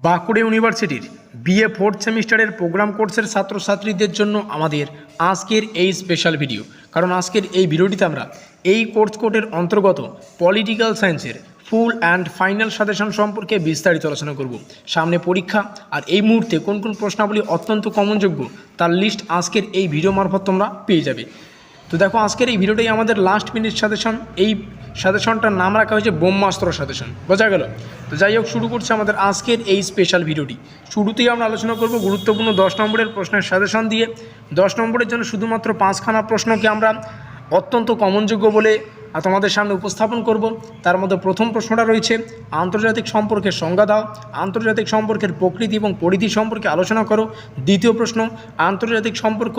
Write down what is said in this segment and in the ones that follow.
বাঁকুড়া ইউনিভার্সিটির BA fourth সেমিস্টারের programme কোর্সের ছাত্রছাত্রীদের জন্য আমাদের আজকের এই স্পেশাল ভিডিও। কারণ আজকের এই ভিডিওটিতে আমরা এই কোর্স কোডের অন্তর্গত পলিটিক্যাল সায়েন্সের ফুল অ্যান্ড ফাইনাল সাজেশন সম্পর্কে বিস্তারিত আলোচনা করব। সামনে পরীক্ষা, আর এই মুহূর্তে কোন কোন প্রশ্নাবলী অত্যন্ত কমনযোগ্য তার লিস্ট আজকের এই ভিডিও মারফত তোমরা পেয়ে যাবে। তো দেখো, আজকের এই ভিডিওটাই আমাদের লাস্ট মিনিট সাজেশন। এই সাজেশনটার নাম রাখা হয়েছে ব্রহ্মাস্ত্র সাজেশন, বোঝা গেল? তো যাই হোক, শুরু করছে আমাদের আজকের এই স্পেশাল ভিডিওটি। শুরুতেই আমরা আলোচনা করব গুরুত্বপূর্ণ 10 নম্বরের প্রশ্নের সাজেশন দিয়ে। 10 নম্বরের জন্য শুধুমাত্র 5খানা প্রশ্নকে আমরা অত্যন্ত কমনযোগ্য বলে তোমাদের সামনে উপস্থাপন করব। তার মধ্যে প্রথম প্রশ্নটা রয়েছে আন্তর্জাতিক সম্পর্কের সংজ্ঞা দাও। আন্তর্জাতিক সম্পর্কের প্রকৃতি এবং পরিধি সম্পর্কে আলোচনা করো। দ্বিতীয় প্রশ্ন, আন্তর্জাতিক সম্পর্ক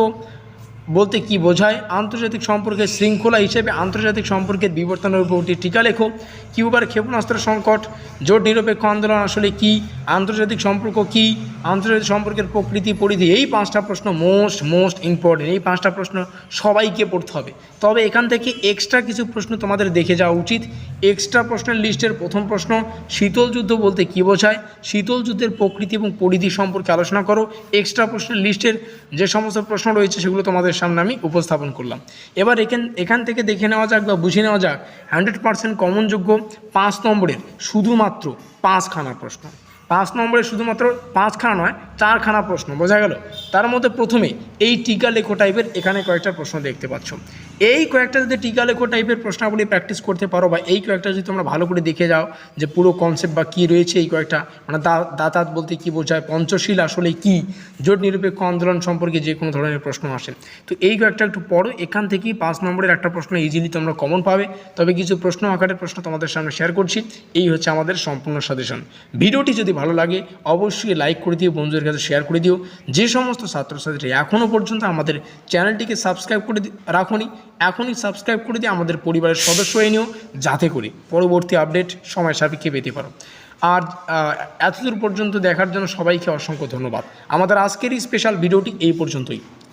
বলতে কি বোঝায়? আন্তর্জাতিক সম্পর্কের শৃঙ্খলা হিসেবে আন্তর্জাতিক সম্পর্কের বিবর্তনের উপর একটি টিকা লেখো। কিউবার ক্ষেপণাস্ত্র সংকট, জোট নিরপেক্ষ আন্দোলন আসলে কি? আন্তর্জাতিক সম্পর্ক কি? আন্তর্জাতিক সম্পর্কের প্রকৃতি পরিধি। এই 5টা প্রশ্ন মোস্ট ইম্পর্টেন্ট। এই 5টা প্রশ্ন সবাইকে পড়তে হবে। তবে এখান থেকে এক্সট্রা কিছু প্রশ্ন তোমাদের দেখে যাওয়া উচিত। এক্সট্রা প্রশ্নের লিস্টের প্রথম প্রশ্ন, শীতল যুদ্ধ বলতে কী বোঝায়? শীতল যুদ্ধের প্রকৃতি এবং পরিধি সম্পর্কে আলোচনা করো। এক্সট্রা প্রশ্নের লিস্টের যে সমস্ত প্রশ্ন রয়েছে সেগুলো তোমাদের সামনে আমি উপস্থাপন করলাম। এবার এখান থেকে দেখে নেওয়া যাক বা বুঝে নেওয়া যাক 100% কমনযোগ্য 5 নম্বরের শুধুমাত্র 5খানা প্রশ্ন। 5 নম্বরের শুধুমাত্র 5খানা নয়, 4খানা প্রশ্ন, বোঝা গেল? তার মধ্যে প্রথমে এই টিকা লেখো টাইপের এখানে কয়েকটা প্রশ্ন দেখতে পাচ্ছ। এই কয়েকটা যদি টিকা লেখো টাইপের প্রশ্নাবলী প্র্যাকটিস করতে পারো, বা এই কয়েকটা যদি তোমরা ভালো করে দেখে যাও যে পুরো কনসেপ্ট বা কী রয়েছে এই কয়েকটা, মানে দাতাত বলতে কী বোঝায়, পঞ্চশীল আসলে কি, জোট নিরপেক্ষ আন্দোলন সম্পর্কে যে কোনো ধরনের প্রশ্ন আসে, তো এই কয়েকটা একটু পড়ো। এখান থেকেই 5 নম্বরের একটা প্রশ্ন ইজিলি তোমরা কমন পাবে। তবে কিছু প্রশ্ন আকারের প্রশ্ন তোমাদের সামনে শেয়ার করছি। এই হচ্ছে আমাদের সম্পূর্ণ সাজেশন। ভিডিওটি যদি ভালো লাগে অবশ্যই লাইক করে দিও, বন্ধুদের কাছে শেয়ার করে দিও। যে সমস্ত ছাত্রছাত্রী এখনও পর্যন্ত আমাদের চ্যানেলটিকে সাবস্ক্রাইব করে রাখোনি, এখনই সাবস্ক্রাইব করে দিয়ে আমাদের পরিবারের সদস্য হয়ে নিও, যাতে করে পরবর্তী আপডেট সময় সাপেক্ষে পেতে পারো। আর এতদূর পর্যন্ত দেখার জন্য সবাইকে অসংখ্য ধন্যবাদ। আমাদের আজকের এই স্পেশাল ভিডিওটি এই পর্যন্তই।